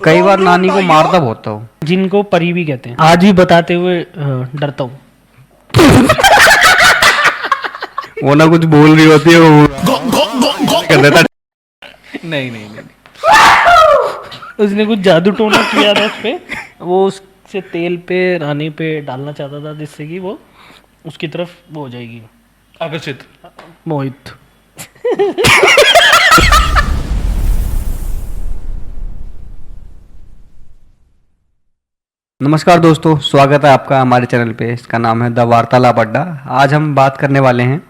कई बार नानी को मारता बहुत था वो। जिनको परी भी कहते हैं। आज भी बताते हुए डरता हूँ। वो ना कुछ बोल रही होती है वो कर देता। नहीं नहीं नहीं उसने कुछ जादू टोना किया था उस पे, वो उससे तेल पे रानी पे डालना चाहता था जिससे कि वो उसकी तरफ वो हो जाएगी आकर्षित। मोहित। नमस्कार दोस्तों, स्वागत है आपका हमारे चैनल पे। इसका नाम है द वार्तालाप अड्डा। आज हम बात करने वाले हैं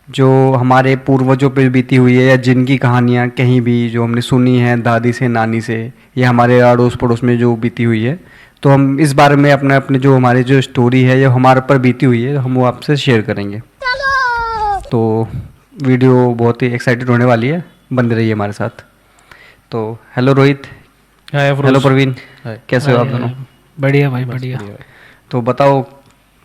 जो हमारे पूर्वजों पे बीती हुई है या जिनकी कहानियाँ कहीं भी जो हमने सुनी है दादी से नानी से या हमारे अड़ोस पड़ोस में जो बीती हुई है, तो हम इस बारे में अपने अपने जो हमारी जो स्टोरी है या हमारे ऊपर बीती हुई है हम वो आपसे शेयर करेंगे। तो वीडियो बहुत ही एक्साइटेड होने वाली है, बने रहिए हमारे साथ। तो हेलो रोहित। हेलो प्रवीण, कैसे हो आप दोनों? बढ़िया भाई बढ़िया। तो बताओ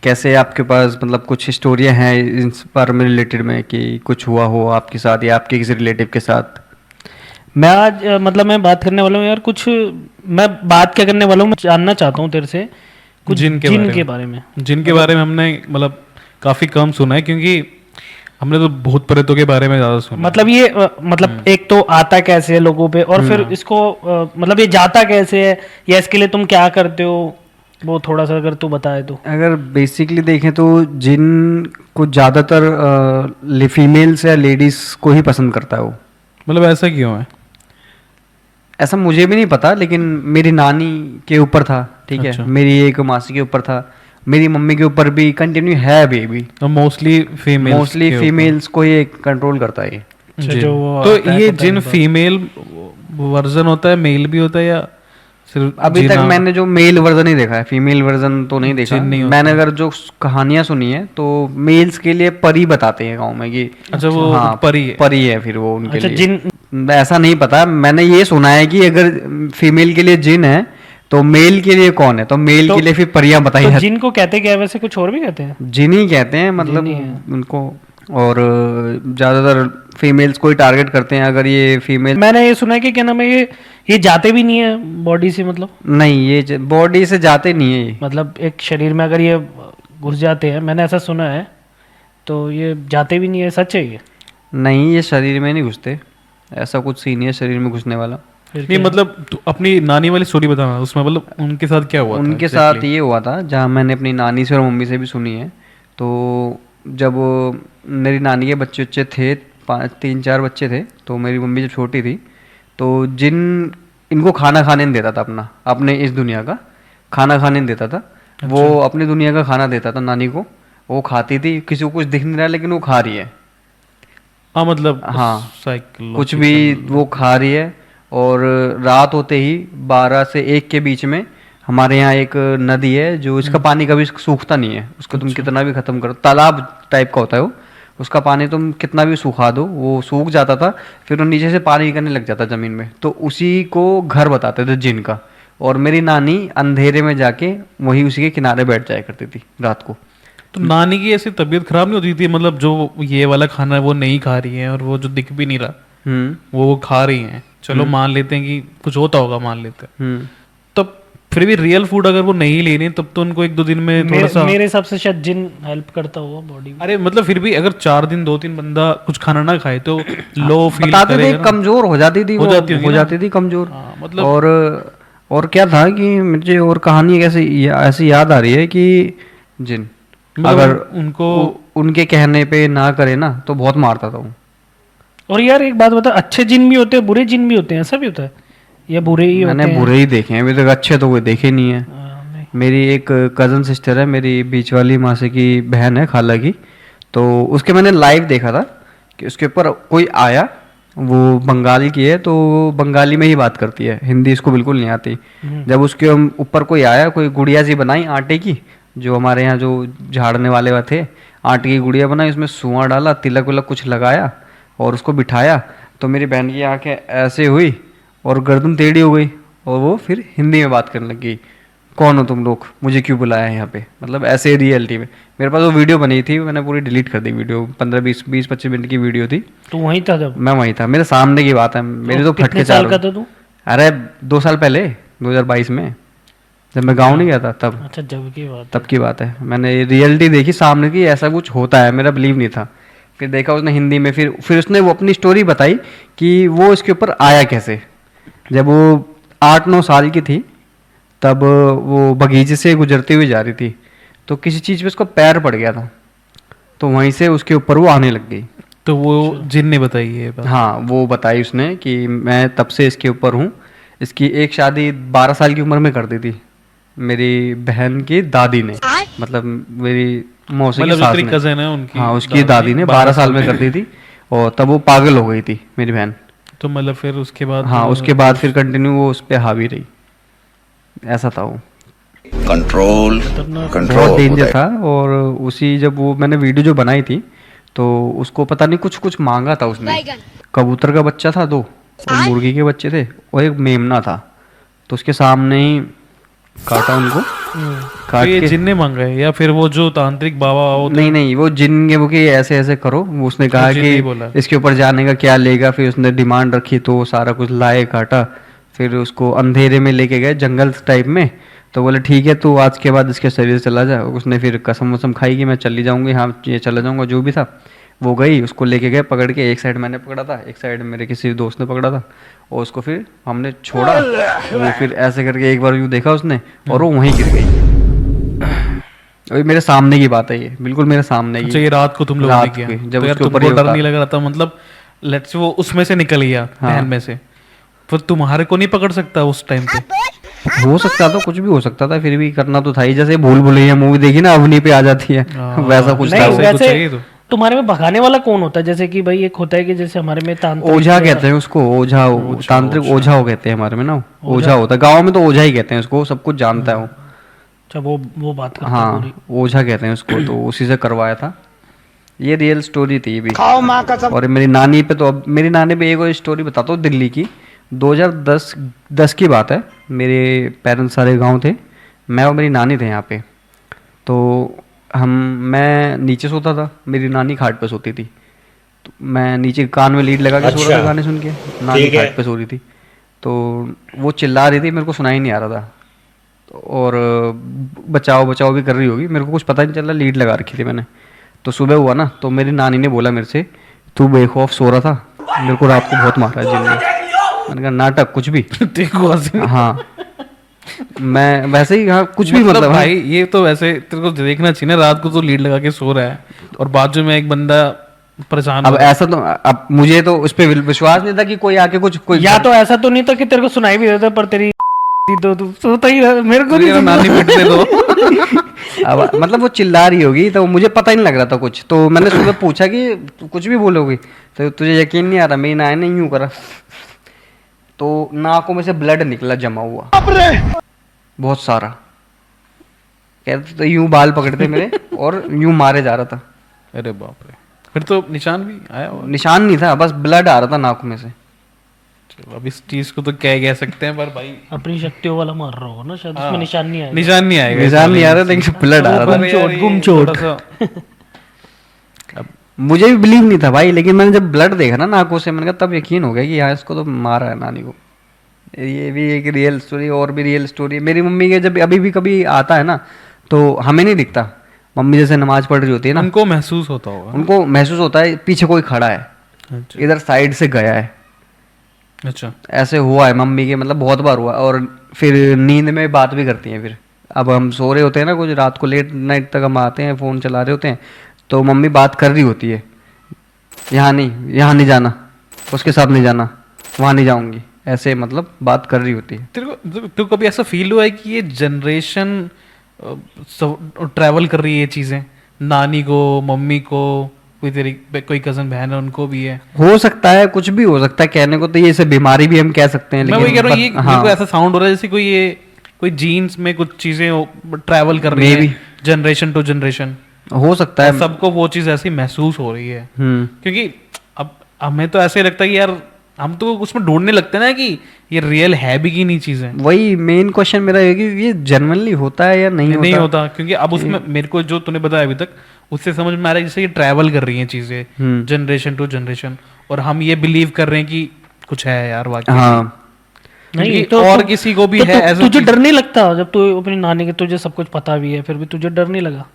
कैसे आपके पास मतलब कुछ स्टोरियाँ हैं इस बारे में रिलेटेड में कि कुछ हुआ हो आपके साथ या आपके किसी रिलेटिव के साथ? मैं आज मैं बात करने वाला हूँ यार, कुछ मैं बात क्या करने वाला हूँ, मैं जानना चाहता हूँ तेरे से कुछ जिन के बारे में। जिनके बारे में हमने मतलब काफी कम सुना है, क्योंकि हमने तो भूत प्रेतों के बारे में ज्यादा सुना। मतलब ये एक तो आता कैसे है लोगों पे, और फिर इसको मतलब ये जाता कैसे है या इसके लिए तुम क्या करते हो, वो थोड़ा सा अगर तू बताए तो। अगर बेसिकली देखें तो जिन को ज़्यादातर फीमेल्स या लेडीज़ को ही पसंद करता है वो। मतलब ऐसा क्यों है? ऐसा मुझे भी नहीं पता, लेकिन मेरी नानी के ऊपर था, ठीक है। अच्छा। मेरी एक मासी के ऊपर था, मेरी मम्मी के ऊपर भी कंटिन्यू है अभी भी। मोस्टली फीमेल्स को ही कंट्रोल करता है ये। जो वो तो आता है, ये पता जिन नहीं फीमेल वर्जन होता है, मेल भी होता है या सिर्फ अभी तक मैंने जो मेल वर्जन ही देखा है, फीमेल वर्जन तो नहीं देखा। जिन नहीं होता। मैंने अगर जो कहानियां सुनी है तो मेल्स के लिए परी बताते हैं गांव में कि अच्छा वो हाँ परी है फिर वो उनके अच्छा लिए। जिन ऐसा नहीं पता, मैंने ये सुना है कि अगर फीमेल के लिए जिन है तो मेल के लिए कौन है, तो मेल के लिए फिर परियां बताई तो जाती जिन को कहते क्या है वैसे, कुछ और भी कहते हैं? जिन ही कहते हैं मतलब जिन ही है। उनको। और ज़्यादातर फीमेल्स को ही टारगेट करते हैं। अगर ये फीमेल, मैंने ये सुना है कि क्या नाम है, ये जाते भी नहीं है बॉडी से, मतलब नहीं ये बॉडी से जाते नहीं है ये। मतलब एक शरीर में अगर ये घुस जाते हैं, मैंने ऐसा सुना है, तो ये जाते भी नहीं है, सच है ये? नहीं, ये शरीर में नहीं घुसते, ऐसा कुछ सीन है शरीर में घुसने वाला। फिर नहीं क्या? मतलब तू अपनी नानी वाली स्टोरी बताना, उसमें मतलब उनके साथ क्या हुआ था उनके exactly? साथ ये हुआ था जहाँ मैंने अपनी नानी से और मम्मी से भी सुनी है। तो जब मेरी नानी के बच्चे बच्चे थे, 3-4 बच्चे थे, तो मेरी मम्मी जब छोटी थी तो जिन इनको खाना खाने नहीं देता था, अपने इस दुनिया का खाना खाने नहीं देता था। वो अपनी दुनिया का खाना देता था नानी को, वो खाती थी। किसी को कुछ दिख नहीं रहा लेकिन वो खा रही है। हाँ मतलब हाँ, साइकिल कुछ भी वो खा रही है। और रात होते ही 12 से 1 के बीच में हमारे यहाँ एक नदी है जो इसका पानी कभी सूखता नहीं है। उसको तुम कितना भी खत्म करो, तालाब टाइप का होता है वो, उसका पानी तुम कितना भी सूखा दो वो सूख जाता था। फिर वो नीचे से पानी निकलने लग जाता जमीन में, तो उसी को घर बताते थे जिन का। और मेरी नानी अंधेरे में जाके वही उसी के किनारे बैठ जाया करती थी रात को। तो नानी की ऐसी तबीयत खराब नहीं होती थी? मतलब जो ये वाला खाना है वो नहीं खा रही है, और वो जो दिख भी नहीं रहा वो खा रही हैं, चलो मान लेते हैं कि कुछ होता होगा, मान लेते हैं। तब फिर भी रियल फूड अगर वो नहीं ले रही, तब तो उनको 1-2 दिन में थोड़ा सा मेरे हिसाब से शायद जिन हेल्प करता हुआ बॉडी में। अरे मतलब फिर भी अगर 4 दिन 2-3 बंदा कुछ खाना ना खाए तो लो फील बताते थे, करेगा ना। कमजोर हो जाती थी, हो वो जाती होगी हो ना। जाती थी कमजोर। हाँ, मतलब और क्या था कि मुझे और कहानी कैसे ऐसी याद आ रही है कि जिन मतलब अगर उनको उनके कहने पे ना करे ना तो बहुत मारता था वो। और यार एक बात बता, अच्छे जिन भी होते हैं बुरे जिन भी होते हैं, ऐसा भी होता है या बुरे ही होते मैंने हैं? बुरे ही देखे हैं अभी तक, अच्छे तो कोई देखे नहीं है। नहीं। मेरी एक कज़न सिस्टर है, मेरी बीच वाली मासी की बहन है, खाला की। तो उसके मैंने लाइव देखा था कि उसके ऊपर कोई आया, वो बंगाल की है तो वो बंगाली में ही बात करती है, हिंदी इसको बिल्कुल नहीं आती। जब उसके ऊपर कोई आया, कोई गुड़िया सी बनाई आटे की, जो हमारे यहाँ जो झाड़ने वाले वा थे, आटे की गुड़िया बनाई, उसमें सुआ डाला, तिलक विलक कुछ लगाया और उसको बिठाया। तो मेरी बहन की आंखें ऐसे हुई और गर्दन टेढ़ी हो गई, और वो फिर हिंदी में बात करने लगी, कौन हो तुम लोग, मुझे क्यों बुलाया है यहाँ पे। मतलब ऐसे रियलिटी में मेरे पास वो वीडियो बनी थी, मैंने पूरी डिलीट कर दी वीडियो। 15-20-25 मिनट की वीडियो थी। तो वहीं था जब? मैं वहीं था, मेरे सामने की बात है, मेरी तो कितने फटके साल चार। का था तू? अरे 2 साल पहले 2022 में जब मैं गाँव नहीं गया था तब अच्छा, जब की बात। तब की बात है। मैंने रियलिटी देखी सामने की, ऐसा कुछ होता है, मेरा बिलीव नहीं था। फिर देखा उसने हिंदी में, फिर उसने वो अपनी स्टोरी बताई कि वो इसके ऊपर आया कैसे। जब वो 8-9 साल की थी तब वो बगीचे से गुजरती हुई जा रही थी, तो किसी चीज़ पे उसका पैर पड़ गया था, तो वहीं से उसके ऊपर वो आने लग गई। तो वो जिन ने बताई ये बात? हाँ, वो बताई उसने कि मैं तब से इसके ऊपर हूँ। इसकी एक शादी 12 साल की उम्र में कर दी थी मेरी बहन की दादी ने, मतलब मेरी मौसी की मतलब जो सास तेरी ने। कजन है उनकी हाँ, उसकी दादी ने 12 साल में कर दी थी, और तब वो पागल हो गई थी मेरी बहन। तो मतलब फिर उसके बाद हाँ, उसके बाद फिर कंटिन्यू वो उस पर हावी रही, ऐसा था वो। कंट्रोल बहुत कंट्रोल डेंजर था। और उसी जब वो मैंने वीडियो जो बनाई थी, तो उसको पता नहीं कुछ कुछ मांगा था उसने। कबूतर का बच्चा था 2, और मुर्गी के बच्चे थे, और एक मेमना था, तो उसके सामने ही काटा उनको। तो काट ये के, जिन ने मांगा है या फिर वो जो तांत्रिक बाबा होते नहीं नहीं, वो जिन के वो कि ऐसे ऐसे करो, वो उसने कहा जिन ने कि बोला। इसके ऊपर जाने का क्या लेगा। फिर उसने डिमांड रखी, तो वो सारा कुछ लाए, काटा, फिर उसको अंधेरे में लेके गए जंगल टाइप में। तो बोले ठीक है, तू आज के बाद इसके शरीर से चला जा। उसने फिर कसम वसम खाई कि मैं चली जाऊंगी, हाँ ये चला जाऊंगा, जो भी था। वो गई, उसको लेके गए पकड़ के, एक साइड मैंने पकड़ा था, एक साइड मेरे किसी दोस्त ने पकड़ा था, और उसको फिर हमने छोड़ा। वो फिर ऐसे करके एक बार यूँ देखा उसने, और वो वहीं गिर गई। अभी मेरे सामने की बात है ये, बिल्कुल मेरे सामने अच्छा, की। ये रात को तुम लोगों ने रात किया? को, तो जब यार उसके ऊपर तुमको ये डर होता- नहीं लग रहा था? मतलब लेट्स वो उसमें से निकल गया, हाँ। बहन में से, फिर तुम्हारे को नहीं पकड़ सकता उस टाइम पे? हो सकता था, कुछ भी हो सकता था, फिर भी करना तो था ही। जैसे भूल भुलैया मूवी देखी ना, अवनी पे आ जाती है, वैसा कुछ नहीं, था। वैसे कुछ वैसे चाहिए तो। तुम्हारे में भगाने वाला कौन होता है? जैसे कि भाई एक होता है कि जैसे हमारे में तांत्रिक ओझा कहते हैं उसको, ओझा, तांत्रिक ओझा हो कहते हैं हमारे में ना, ओझा होता है गाँव में, तो ओझा ही कहते हैं उसको, सब कुछ जानता है वो। अच्छा, वो बात करता है हाँ, पूरी। ओझा कहते हैं उसको, तो उसी से करवाया था। ये रियल स्टोरी थी ये भी। और मेरी नानी पे, तो अब मेरी नानी पे एक और स्टोरी बताता हूँ दिल्ली की। 2010 की बात है। मेरे पेरेंट्स सारे गांव थे, मैं और मेरी नानी थे यहाँ पे। तो मैं नीचे सोता था, मेरी नानी खाट पे सोती थी। तो मैं नीचे कान में लीड लगा के सो रहा था गाने सुन के, नानी खाट पे सो रही थी। तो वो चिल्ला रही थी, मेरे को सुनाई नहीं आ रहा था, और बचाओ बचाओ भी कर रही होगी, मेरे को कुछ पता नहीं चल रहा, लीड लगा रखी थी मैंने। तो सुबह हुआ ना, तो मेरी नानी ने बोला मेरे से, तू बेखौफ सो रहा था, मेरे को रात को बहुत मारा है जिन ने। मैंने कहा नाटक कुछ भी। देखो हंसी। हाँ, मैं वैसे ही, हाँ कुछ भी, मतलब भाई ये तो वैसे तेरे को देखना चाहिए ना, रात को तो लीड लगा के सो रहा है और बाजू में एक बंदा परेशान अब हो रहा है। ऐसा तो, अब मुझे तो उस पर विश्वास नहीं था कि कोई आके कुछ कोई या तो ऐसा तो नहीं था कि तेरे को सुनाई भी देता, पर तेरी तो तू सोता ही रहा, मेरे को नहीं तेरा सुना। नानी पिटने दो। अब मतलब वो चिल्ला रही होगी, तो मुझे पता ही नहीं लग रहा था कुछ। तो मैंने सुबह पूछा कि तू कुछ भी बोलोगी, तो तुझे यकीन नहीं आ रहा, मेरी नानी ने यूं करा, तो नाकों में से ब्लड निकला जमा हुआ बहुत सारा। कहते तो यूं बाल पकड़ते मेरे और यूं मारे जा रहा था। अरे बाप रे, फिर तो निशान भी आया होगा। निशान नहीं था, बस ब्लड आ रहा था नाकों में से। चलो, अब इस चीज को तो क्या कह सकते हैं, पर भाई अपनी शक्तियों वाला मार रहा होगा ना शायद, हाँ। उसमें निशान नहीं आएगा। निशान नहीं आएगा। निशान नहीं आ रहा, लेकिन ब्लड आ रहा था। पर यार ये गुमचोट। थोड़ा सा- मुझे भी बिलीव नहीं था भाई, लेकिन मैंने जब ब्लड देखा ना नाकों से, मैंने कहा तब यकीन हो गया कि हाँ इसको तो मारा है नानी को। ये भी एक रियल स्टोरी, और भी रियल स्टोरी है। मेरी मम्मी के जब अभी भी कभी आता है ना, तो हमें नहीं दिखता, मम्मी जैसे नमाज पढ़ रही होती है ना, उनको महसूस होता होगा। उनको महसूस होता है पीछे कोई खड़ा है, अच्छा इधर साइड से गया है, अच्छा। ऐसे हुआ है मम्मी के, मतलब बहुत बार हुआ। और फिर नींद में बात भी करती हैं। फिर अब हम सो रहे होते हैं ना, कुछ रात को लेट नाइट तक हम आते हैं, फ़ोन चला रहे होते हैं, तो मम्मी बात कर रही होती है, यहाँ नहीं जाना, उसके साथ नहीं जाना, वहाँ नहीं जाऊँगी, ऐसे मतलब बात कर रही होती है। तेरे को कभी ऐसा फील हुआ है कि ये जनरेशन ट्रैवल कर रही है ये चीजें, नानी को, मम्मी को, कोई तेरी कोई कजन बहन है उनको भी है? हो सकता है, कुछ भी हो सकता है, कहने को तो ये इसे बीमारी भी हम कह सकते हैं, मैं वही कह रहा हूँ, ये हाँ, मेरे को ऐसा साउंड हो रहा है जैसे कोई जीन्स में कुछ चीजें ट्रैवल कर रही Maybe. है जनरेशन टू जनरेशन। हो सकता है। सबको वो चीज ऐसी महसूस हो रही है, क्योंकि अब हमें तो ऐसे लगता है कि यार हम तो उसमें ढूंढने लगते हैं ना कि ये रियल है भी कि नहीं चीजें। वही मेन क्वेश्चन मेरा है कि ये जनरली होता है या नहीं नहीं होता। होता, क्योंकि अब उसमें मेरे को जो तूने बताया अभी तक, उससे समझ में आ रहा है जैसे ये ट्रैवल कर रही हैं चीजें जनरेशन टू जनरेशन, और हम ये बिलीव कर रहे हैं कि कुछ है यार वाकई। हाँ, नहीं क्योंकि और किसी को भी है ऐसा तुझे डर नहीं लगता जब तू अपनी नानी के तुझे सब कुछ पता भी है फिर भी तुझे डर नहीं लगा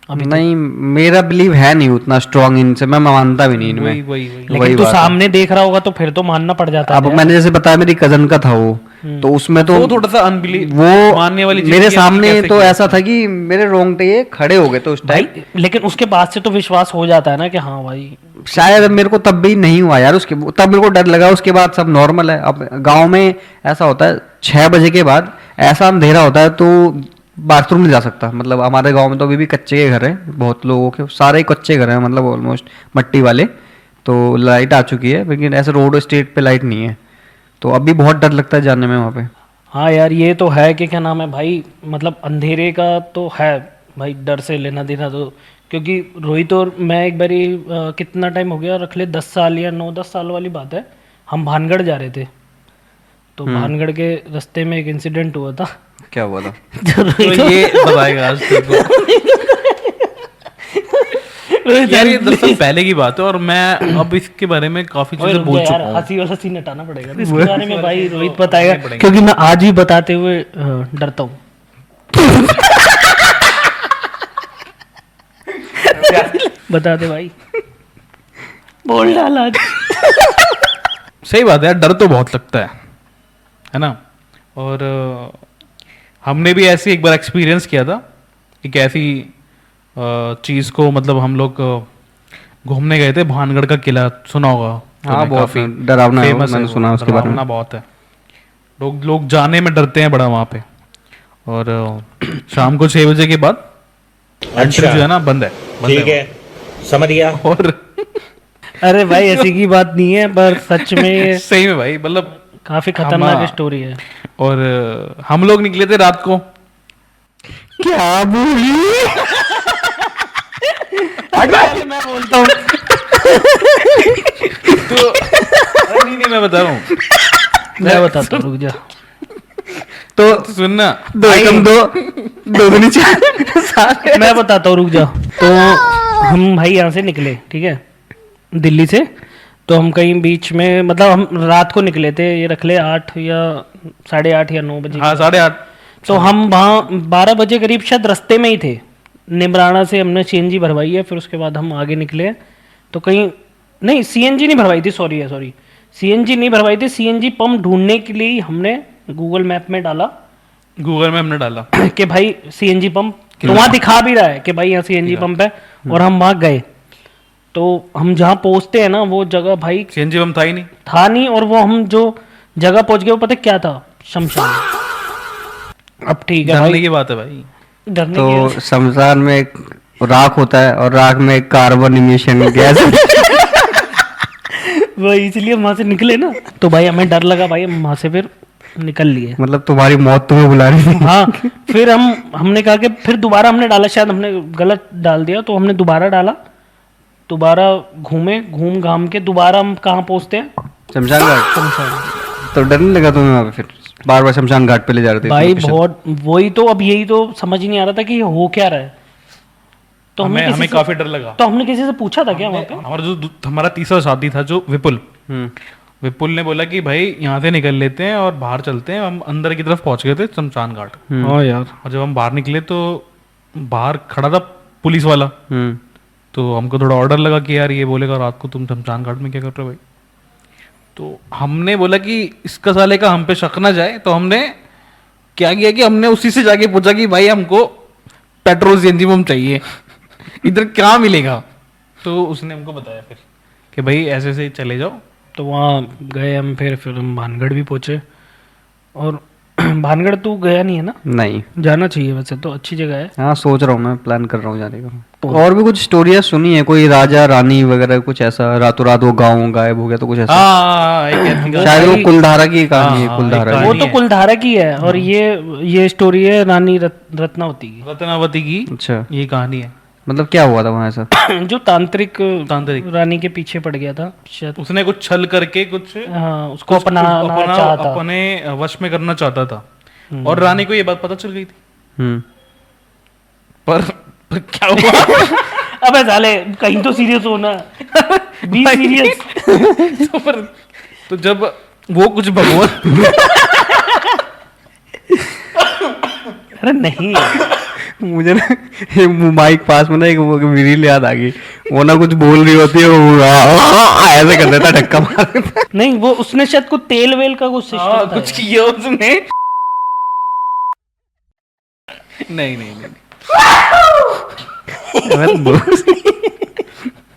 अभी नहीं, मेरा बिलीव है नहीं उतना स्ट्रांग इनसे, मैं मानता भी नहीं इनमें। वही वही वही लेकिन तू सामने देख रहा होगा तो फिर तो मानना पड़ जाता अब है मैंने जैसे बताया मेरी कजन का था वो, तो उसमें तो वो थोड़ा सा अनबिलीव वो मानने वाली चीज मेरे थी, सामने कैसे तो किया? ऐसा था कि मेरे रोंगटे ये खड़े हो गए थे उस टाइम। भाई लेकिन उसके बाद से तो विश्वास हो जाता है ना कि हाँ भाई शायद मेरे को तब भी नहीं हुआ यार, उसके तब मेरे को डर लगा, उसके बाद सब नॉर्मल है। अब गांव में ऐसा होता है 6 बजे के बाद ऐसा अंधेरा होता है तो बाथरूम नहीं जा सकता। मतलब हमारे गांव में तो अभी भी कच्चे के घर हैं, बहुत लोगों के सारे ही कच्चे घर हैं, मतलब ऑलमोस्ट मट्टी वाले। तो लाइट आ चुकी है लेकिन ऐसे रोड स्ट्रीट पे लाइट नहीं है, तो अभी बहुत डर लगता है जाने में वहाँ पे। हाँ यार ये तो है कि क्या नाम है भाई, मतलब अंधेरे का तो है भाई, डर से लेना देना तो, क्योंकि रोहित और मैं एक बारी कितना टाइम हो गया रख ले 10 साल या 9-10 साल वाली बात है, हम भानगढ़ जा रहे थे तो भानगढ़ के रास्ते में एक इंसिडेंट हुआ था। क्या हुआ था? तो ये बताएगा आज तेरे को। यार ये 10 साल पहले की बात है और मैं अब इसके बारे में काफी चीजें बोल चुका हूँ। हंसी वाला सीन हटाना पड़ेगा इसके बारे में भाई, रोहित बताएगा क्योंकि मैं आज भी बताते हुए डरता हूँ। बता दे भाई, बोल डाल आज। सही बात है यार, डर तो बहुत लगता है ना। और हमने भी ऐसे एक बार एक्सपीरियंस किया था, एक ऐसी चीज को, मतलब हम लोग घूमने गए थे भानगढ़ का किला, सुना होगा? हाँ बहुत डरावना है, फेमस मैंने सुना उसके बारे में। बहुत है, लोग जाने में डरते हैं बड़ा वहाँ पे। और शाम को 6 बजे के बाद एंट्री जो है ना बंद है। ठीक है, समझ गया। और अरे भाई ऐसी की बात नहीं है, पर सच में ये सही में भाई, मतलब काफी खतरनाक स्टोरी है। और हम लोग निकले थे रात को। क्या बोली? मैं बोलता हूँ तो नहीं मैं बता रहा हूँ, मैं बताता हूँ, रुक जा। तो सुनना, दो एकम दो दूनी चार। मैं बताता हूँ, रुक जा। तो हम भाई यहाँ से निकले, ठीक है, दिल्ली से। तो हम कहीं बीच में, मतलब हम रात को निकले थे, ये रख ले 8 या 8:30 या 9 बजे। हाँ 8:30। तो हम वहाँ 12 बजे करीब शायद रास्ते में ही थे। निमराना से हमने सीएनजी भरवाई है, फिर उसके बाद हम आगे निकले। तो कहीं नहीं, सीएनजी नहीं भरवाई थी, सॉरी सीएनजी नहीं भरवाई थी। सीएनजी पंप ढूंढने के लिए हमने गूगल मैप में डाला कि भाई सीएनजी पंप, तो वहाँ दिखा भी रहा है कि भाई यहाँ सीएनजी पंप है। और हम वहाँ गए, तो हम जहाँ पहुँचते हैं ना वो जगह भाई सीएनजी पंप था नहीं। और वो हम जो जगह पहुँच गए वो पता क्या था? शमशान। अब ठीक है डरने भाई, की बात है भाई। डरने तो की शमशान में एक राख होता है और राख में एक कार्बन इमिशन गैस। वो इसलिए वहां से निकले ना, तो भाई हमें डर लगा भाई, हम वहां से फिर निकल लिए। मतलब तुम्हारी मौत तुम्हें बुला रही थी। हाँ, फिर हमने कहा कि फिर दोबारा हमने डाला, शायद हमने गलत डाल दिया, तो हमने दोबारा डाला, दोबारा घूम घाम के दोबारा हम कहाँ पहुंचते हैं? शमशान घाट। तो डर नहीं लगा तुम्हें वहाँ पे? फिर बार बार शमशान घाट पे ले जा रहे थे भाई बहुत, वही तो, अब यही तो समझ ही नहीं आ रहा था कि ये हो क्या रहा है। तो हमें काफी डर लगा। तो हमने किसी से पूछा था क्या वहाँ पे? हमारा तीसरा साथी था जो विपुल ने बोला कि भाई यहाँ से निकल लेते हैं और बाहर चलते हैं। हम अंदर की तरफ पहुंच गए थे शमशान घाट। हाँ यार। और जब हम बाहर निकले तो बाहर खड़ा था पुलिस वाला। तो हमको थोड़ा ऑर्डर लगा कि यार ये बोलेगा रात को तुम शमशान घाट में क्या कर रहे हो भाई। तो हमने बोला कि इसका साले का हम पे शक ना जाए, तो हमने क्या किया कि हमने उसी से जाके पूछा कि भाई हमको पेट्रोल सीएनजी पंप चाहिए, इधर क्या मिलेगा। तो उसने हमको बताया फिर कि भाई ऐसे ऐसे चले जाओ। तो वहाँ गए हम, फिर हम भानगढ़ भी पहुँचे। और भानगढ़ तू गया नहीं है ना? नहीं, जाना चाहिए वैसे तो, अच्छी जगह है। हाँ सोच रहा हूँ, मैं प्लान कर रहा हूँ जाने का। और भी कुछ स्टोरियाँ सुनी है, कोई राजा रानी वगैरह कुछ ऐसा, रातों रात वो गाँव गायब हो गया तो कुछ ऐसा? शायद वो कुलधारा की कहानी है। कुलधारा वो तो कुलधारा की है, और ये स्टोरी है रानी रत्नावती की। अच्छा, ये कहानी है। मतलब क्या हुआ था वहाँ ऐसा? जो तांत्रिक रानी के पीछे पड़ गया था शायद, उसने कुछ छल करके कुछ उसको अपने वश में करना चाहता था। और रानी को ये बात पता चल गई थी। पर क्या हुआ? अबे साले कहीं तो सीरियस होना, बी सीरियस। तो जब वो कुछ भगवान अरे नहीं मुझे ना ये माइक पास में ना एक वो रील याद आ गई, वो ना कुछ बोल रही होती है, वो ऐसे कर देता, धक्का मार देता। नहीं, वो उसने शायद कुछ तेल वेल का कुछ हाँ, सिस्टम कुछ किया उसने। नहीं नहीं नहीं,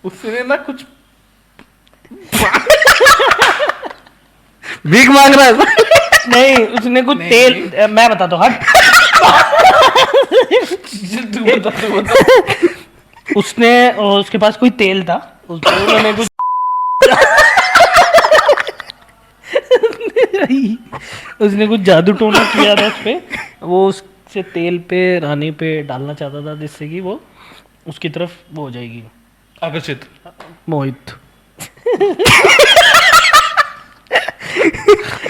उसने ना कुछ भीख मांग रहा है। नहीं, उसने कुछ तेल, मैं बताता हूँ, हट। तू बता। उसने उसके पास कोई तेल था, उन्होंने कुछ उसने कुछ जादू टोना किया था उस पे, वो उससे तेल पे रानी पे डालना चाहता था, जिससे कि वो उसकी तरफ वो हो जाएगी, आकर्षित। मोहित।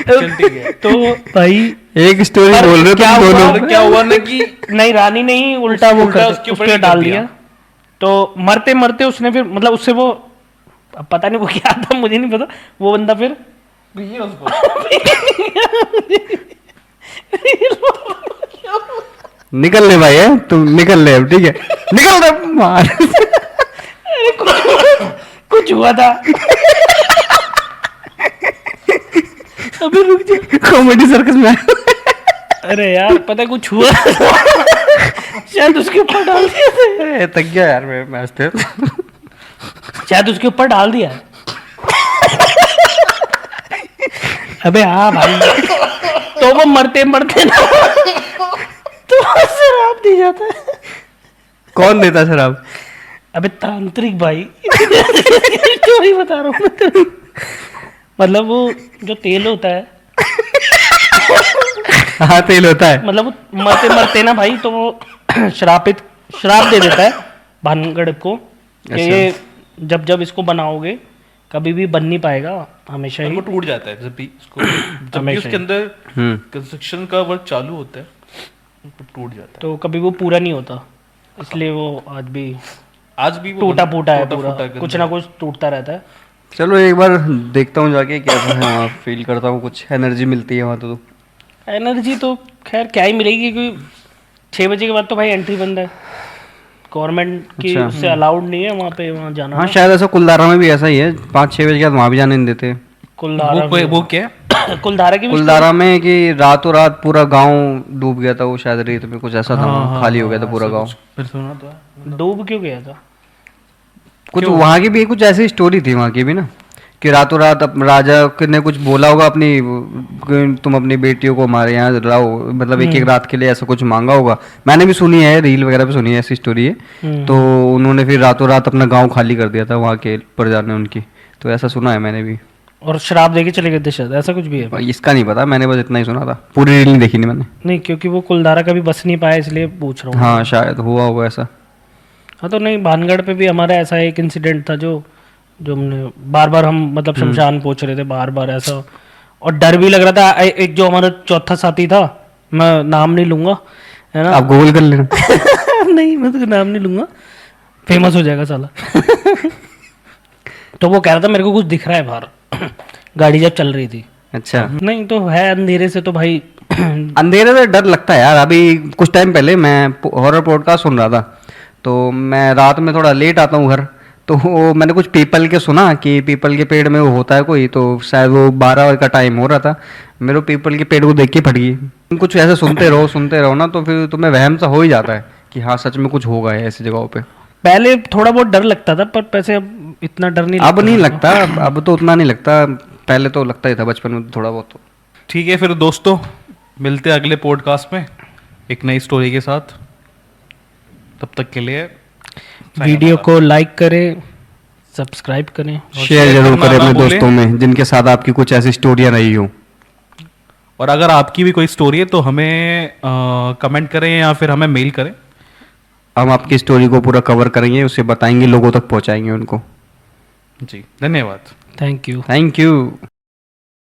चल ठीक है। तो भाई एक स्टोरी पर बोल रहे हो क्या तुम हुआ? दोनों। क्या हुआ ना कि नहीं, रानी नहीं, उल्टा वो उल्टा कर उसके उस ऊपर पे ही डाल कर दिया। दिया। तो मरते मरते उसने फिर मतलब उससे वो, अब पता नहीं वो क्या था, मुझे नहीं पता, वो बंदा फिर निकल ले भाई, है तुम निकल ले अब, ठीक है निकल दे मार। कुछ हुआ था। अबे रुक जा, कॉमेडी सर्कस में आया। अरे यार पता है कुछ हुआ शायद उसके ऊपर डाल दिया था। ए, थक गया यार मैं मैच पे। शायद उसके ऊपर डाल दिया है। अबे हाँ भाई, तो वो मरते मरते ना तो शराब दी जाता है। कौन देता शराब? अबे तांत्रिक भाई, स्टोरी बता रहा हूँ मैं तेरे को। मतलब वो जो तेल होता है, हाँ तेल होता है। मतलब वो मरते मरते ना भाई, तो वो श्राप दे देता है भानगढ़ को कि अच्छा। ये जब जब इसको बनाओगे कभी भी बन नहीं पाएगा, हमेशा और ही वो टूट जाता है जब भी इसको, जब भी हमेशा उसके ही। अंदर हम्म। कंस्ट्रक्शन का वर्क चालू होता है वो टूट जाता तो कभी वो पूरा नहीं होता, इसलिए वो आज भी है। आज भी वो टूटा फूटा है, टूटा पूरा फूटा कुछ गंदा ना है। कुछ टूटता रहता है। चलो एक बार देखता हूँ जाके कैसा है वहाँ, फील करता हूँ कुछ एनर्जी मिलती है वहाँ तो। एनर्जी तो खैर क्या ही मिलेगी, क्योंकि 6 बजे के बाद तो भाई एंट्री बंद है, गवर्नमेंट की अच्छा। उससे अलाउड नहीं है वहाँ पे, वहाँ जाना हाँ ना। शायद ऐसा कुलधारा में भी ऐसा ही है, 5-6 बजे के बाद वहाँ भी जाने नहीं देते। कुलधारा वो क्या है? कुलधारा की भी कुलधारा में कि रातों रात पूरा गांव डूब गया था, वो शायद रेत में कुछ ऐसा था, वहाँ खाली हो गया था पूरा गांव। फिर सुना तो है। story- डूब क्यों गया था? कुछ वहाँ की भी कुछ ऐसी स्टोरी थी वहाँ की भी ना, कि रातों रात राजा ने कुछ बोला होगा अपनी, कि तुम अपनी बेटियों को हमारे यहाँ लाओ, मतलब एक एक रात के लिए ऐसा कुछ मांगा होगा। मैंने भी सुनी है, रील वगैरह पे सुनी है ऐसी स्टोरी है। तो उन्होंने फिर रातों रात अपना गांव खाली कर दिया था वहाँ के प्रजा ने उनकी, तो ऐसा सुना है मैंने भी। और शराब देके चले गए थे शायद, ऐसा कुछ भी है? भाई इसका नहीं पता, मैंने बस इतना ही सुना था, पूरी रील नहीं देखी नहीं मैंने। नहीं, क्योंकि वो कुलधारा कभी बस नहीं पाया, इसलिए पूछ रहा हूँ। हाँ शायद हुआ होगा ऐसा। हाँ तो नहीं, भानगढ़ पे भी हमारा ऐसा एक इंसिडेंट था जो जो हमने बार बार हम मतलब शमशान पहुंच रहे थे बार बार ऐसा, और डर भी लग रहा था। एक जो हमारा चौथा साथी था, मैं नाम नहीं लूंगा, है ना? आप गूगल कर लेना। नहीं, मैं तो नाम नहीं लूंगा, फेमस हो जाएगा साला। तो वो कह रहा था मेरे को कुछ दिख रहा है बाहर, गाड़ी जब चल रही थी। अच्छा। नहीं तो है अंधेरे से तो भाई अंधेरे से डर लगता है यार। अभी कुछ टाइम पहले मैं हॉरर पॉडकास्ट सुन रहा था, तो मैं रात में थोड़ा लेट आता हूँ घर, तो वो मैंने कुछ पीपल के सुना कि पीपल के पेड़ में वो होता है कोई, तो शायद वो 12 का टाइम हो रहा था, मेरे को पीपल के पेड़ को देख के फट गई। कुछ ऐसे सुनते रहो ना, तो फिर तुम्हें वहम सा हो ही जाता है कि हाँ सच में कुछ होगा ऐसी जगहों पे। पहले थोड़ा बहुत डर लगता था, पर वैसे अब इतना डर नहीं अब लगता। नहीं लगता, अब तो उतना नहीं लगता, पहले तो लगता ही था बचपन में थोड़ा बहुत तो। ठीक है फिर दोस्तों, मिलते हैं अगले पॉडकास्ट में एक नई स्टोरी के साथ। तब तक के लिए वीडियो को लाइक करें, सब्सक्राइब करें। शेयर जरूर करना करें ना अपने भूलें। दोस्तों में जिनके साथ आपकी कुछ ऐसी स्टोरियां रही हो। और अगर आपकी भी कोई स्टोरी है तो हमें कमेंट करें या फिर हमें मेल करें। हम आपकी स्टोरी को पूरा कवर करेंगे, उसे बताएंगे, लोगों तक पहुंचाएंगे उनको। जी धन्यवाद। Thank you. Thank you.